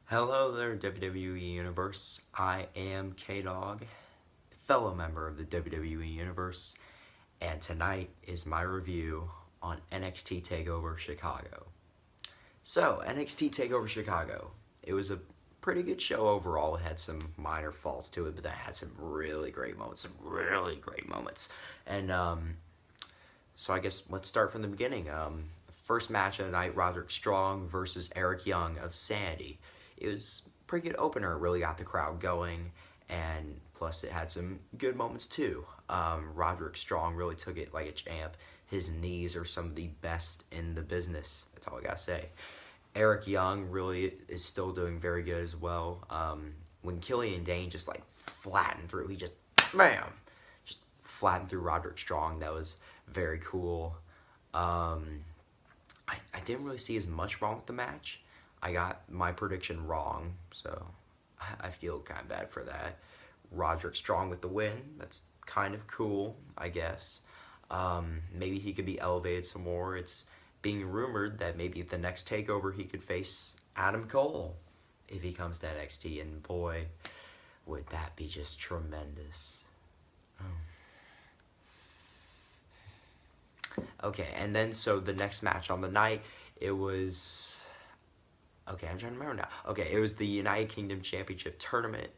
Hello there, WWE Universe. I am K-Dog, fellow member of the WWE Universe, and tonight is my review on NXT Takeover Chicago. So, NXT Takeover Chicago, it was a pretty good show overall. It had some minor faults to it, but that had some really great moments, And so I guess let's start from the beginning. First match of the night, Roderick Strong versus Eric Young of Sanity. It was a pretty good opener. It really got the crowd going, and plus it had some good moments too. Roderick Strong really took it like a champ. His knees are some of the best in the business. That's all I gotta say. Eric Young really is still doing very good as well. When Killian Dane just like flattened through, he just bam, just flattened through Roderick Strong. That was very cool. I didn't really see as much wrong with the match. I got my prediction wrong, so I feel kind of bad for that. Roderick Strong with the win. That's kind of cool, I guess. Maybe he could be elevated some more. It's being rumored that maybe at the next takeover he could face Adam Cole if he comes to NXT, and boy, would that be just tremendous. Oh. Okay, and then so the next match on the night, it was. Okay, I'm trying to remember now. Okay, it was the United Kingdom Championship tournament.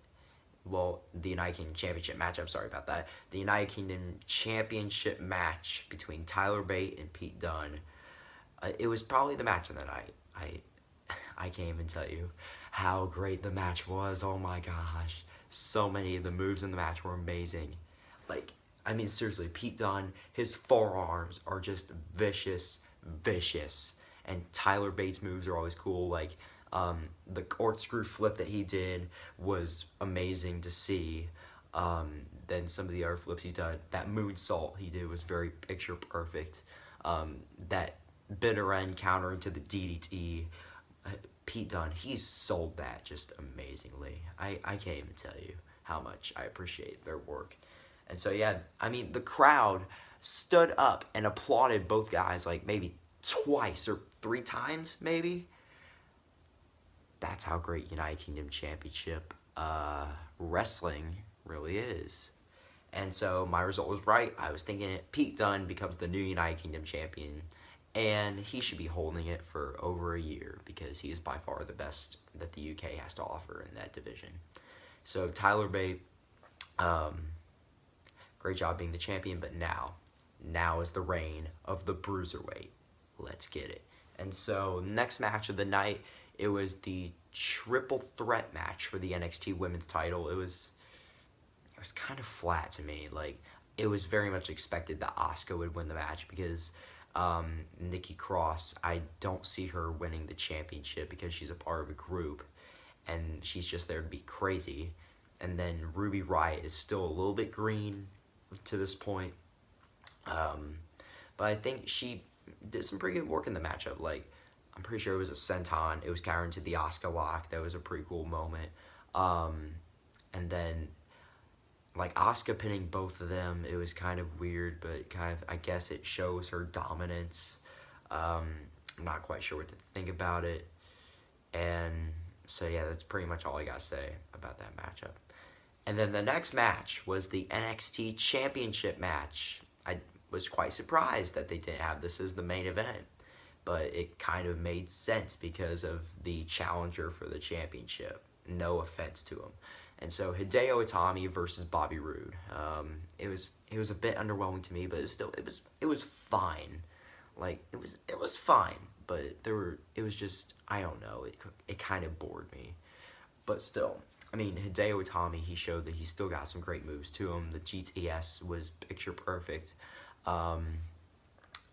Well, the United Kingdom Championship match, I'm sorry about that. The United Kingdom Championship match between Tyler Bate and Pete Dunne. It was probably the match of the night. I can't even tell you how great the match was. Oh my gosh. So many of the moves in the match were amazing. Like, I mean, seriously, Pete Dunne, his forearms are just vicious, vicious. And Tyler Bates' moves are always cool. Like, the corkscrew flip that he did was amazing to see. Then some of the other flips he's done, that moonsault he did was very picture perfect. That bitter end counter into the DDT. Pete Dunne, he's sold that just amazingly. I can't even tell you how much I appreciate their work. And so, yeah, I mean, the crowd stood up and applauded both guys like maybe twice or three times, maybe. That's how great United Kingdom Championship wrestling really is. And so my result was right. I was thinking it. Pete Dunne becomes the new United Kingdom champion, and he should be holding it for over a year because he is by far the best that the UK has to offer in that division. So Tyler Bate, great job being the champion, but now is the reign of the Bruiserweight. Let's get it. And so next match of the night, it was the triple threat match for the NXT Women's title. It was kind of flat to me. Like, it was very much expected that Asuka would win the match because Nikki Cross, I don't see her winning the championship because she's a part of a group and she's just there to be crazy. And then Ruby Riott is still a little bit green to this point. But I think she did some pretty good work in the matchup. Like, I'm pretty sure it was a senton. It was countered to the Asuka lock. That was a pretty cool moment. And then, like, Asuka pinning both of them, it was kind of weird, but kind of, I guess it shows her dominance. I'm not quite sure what to think about it. And so, yeah, that's pretty much all I got to say about that matchup. And then the next match was the NXT Championship match. I was quite surprised that they didn't have this as the main event, but it kind of made sense because of the challenger for the championship. No offense to him. And so Hideo Itami versus Bobby Roode. It was a bit underwhelming to me, but it was fine. Like, it was fine, but it was just, I don't know, it kind of bored me. But still, I mean, Hideo Itami, he showed that he still got some great moves to him. The GTS was picture perfect.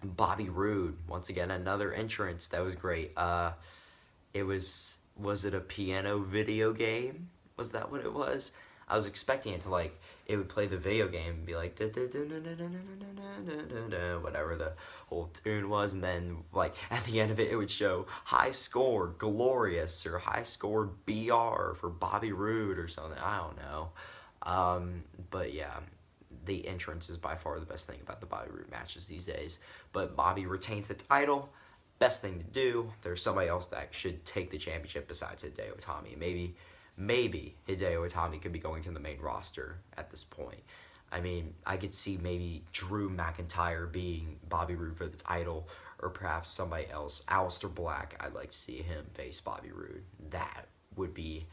Bobby Roode, once again, another entrance that was great. Was it a piano video game? Was that what it was? I was expecting it to, like, it would play the video game and be like, whatever the whole tune was, and then, like, at the end of it, it would show high score, glorious, or high score BR for Bobby Roode or something. I don't know. But yeah, the entrance is by far the best thing about the Bobby Roode matches these days. But Bobby retains the title. best thing to do. There's somebody else that should take the championship besides Hideo Itami. Maybe Hideo Itami could be going to the main roster at this point. I mean, I could see maybe Drew McIntyre being Bobby Roode for the title, or perhaps somebody else. Aleister Black, I'd like to see him face Bobby Roode. That would be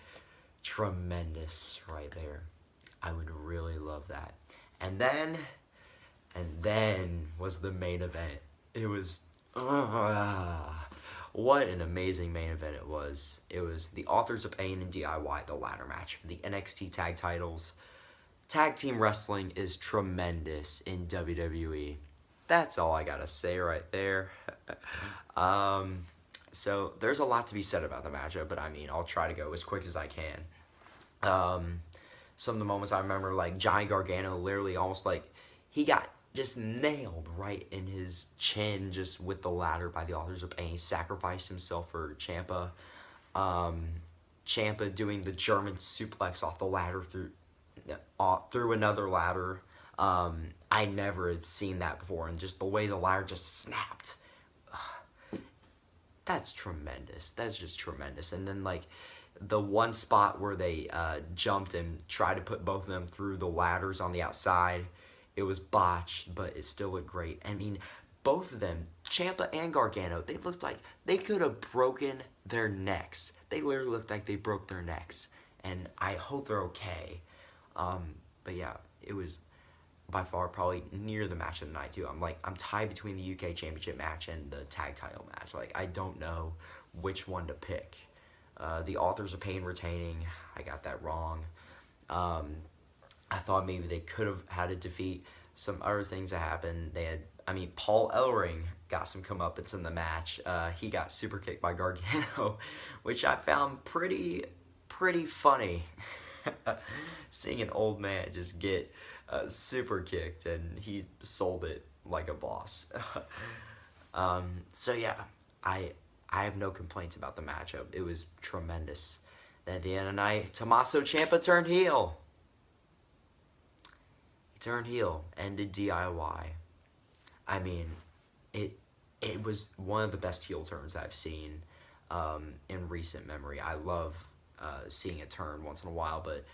tremendous right there. I would really love that. And then was the main event. It was, what an amazing main event it was. It was the Authors of Pain and DIY, the ladder match for the NXT tag titles. Tag team wrestling is tremendous in WWE. That's all I gotta say right there. So there's a lot to be said about the matchup, but I mean, I'll try to go as quick as I can. Some of the moments I remember, like Johnny Gargano literally almost like, he got just nailed right in his chin just with the ladder by the Authors of Pain. He sacrificed himself for Ciampa. Ciampa doing the German suplex off the ladder through another ladder. I never have seen that before, and just the way the ladder just snapped. That's tremendous. That's just tremendous. And then, like, the one spot where they jumped and tried to put both of them through the ladders on the outside, it was botched, but it still looked great. I mean, both of them, Ciampa and Gargano, they looked like they could have broken their necks. They literally looked like they broke their necks, and I hope they're okay. But yeah, it was by far probably near the match of the night too. I'm tied between the UK Championship match and the tag title match. Like, I don't know which one to pick. The Authors of Pain retaining, I got that wrong. I thought maybe they could have had to defeat some other things that happened. Paul Ellering got some comeuppance in the match. He got super kicked by Gargano, which I found pretty funny. Seeing an old man just get super kicked, and he sold it like a boss. So yeah, I have no complaints about the matchup. It was tremendous. Then at the end of the night, Tommaso Ciampa turned heel. He turned heel, ended DIY. I mean, it was one of the best heel turns I've seen in recent memory. I love seeing it turn once in a while, but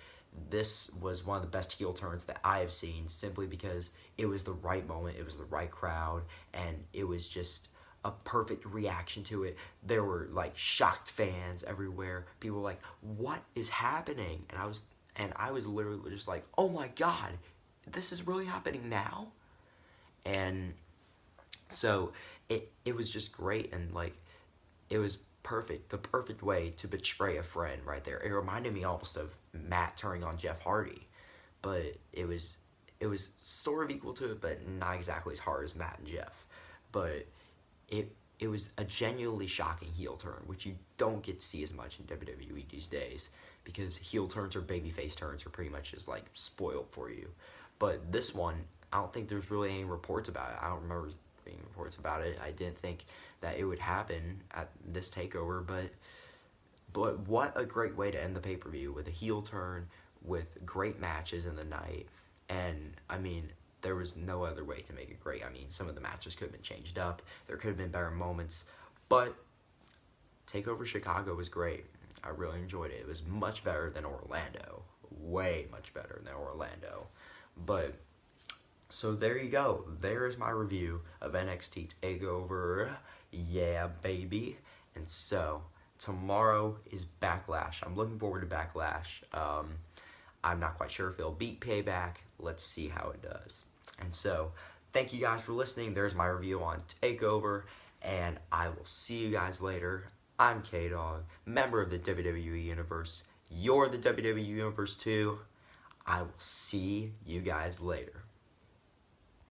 this was one of the best heel turns that I have seen, simply because it was the right moment, it was the right crowd, and it was just a perfect reaction to it. There were like shocked fans everywhere. People were like, "What is happening?" And I was literally just like, "Oh my God, this is really happening now?" And so it was just great, and like, it was perfect, the perfect way to betray a friend right there. It reminded me almost of Matt turning on Jeff Hardy, but it was sort of equal to it, but not exactly as hard as Matt and Jeff. But it was a genuinely shocking heel turn, which you don't get to see as much in WWE these days, because heel turns or babyface turns are pretty much just like spoiled for you. But this one, I don't think there's really any reports about it. I don't remember being reports about it. I didn't think that it would happen at this takeover, but what a great way to end the pay-per-view, with a heel turn, with great matches in the night. And I mean, there was no other way to make it great. I mean, some of the matches could have been changed up, there could have been better moments, but Takeover Chicago was great. I really enjoyed it. It was much better than Orlando, way much better than Orlando. But so there you go. There is my review of NXT Takeover. Yeah, baby. And so tomorrow is Backlash. I'm looking forward to Backlash. I'm not quite sure if it'll beat Payback. Let's see how it does. And so, thank you guys for listening. There's my review on Takeover, and I will see you guys later. I'm K-Dog, member of the WWE Universe. You're the WWE Universe too. I will see you guys later.